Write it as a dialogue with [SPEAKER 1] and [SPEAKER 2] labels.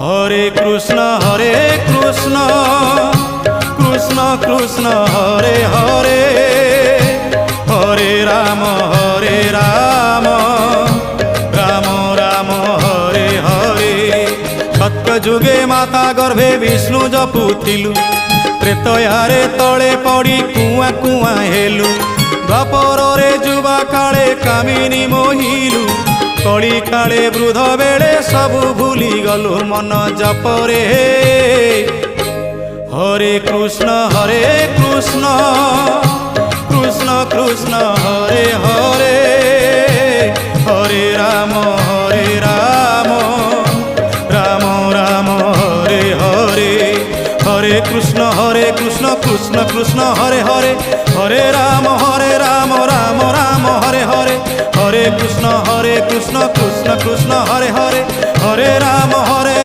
[SPEAKER 1] হরে কৃষ্ণ কৃষ্ণ কৃষ্ণ হরে হরে, হরে রাম রাম রাম হরে হরে। সত্য যুগে মাতা গর্ভে বিষ্ণু জপুଥିଲୁ, ତ୍ରେତୟାରେ ତଳେ ପଡ଼ି କୁଆଁ କୁଆଁ ହେଲୁ। ଦ୍ୱାପରରେ ଯୁବା କାଳେ କାମିନୀ ମୋହିଲୁ, କଳି କାଳେ ବୃଦ୍ଧ ବେଳେ ସବୁ ଭୁଲିଗଲୁ ମନ ଜପରେ। হরে কৃষ্ণ কৃষ্ণ কৃষ্ণ হরে হরে, হরে রাম রাম রাম হরে হরে। হরে কৃষ্ণ কৃষ্ণ কৃষ্ণ হরে হরে, হরে রাম রাম রাম হরে হরে। হরে কৃষ্ণ কৃষ্ণ কৃষ্ণ হরে হরে, হরে রাম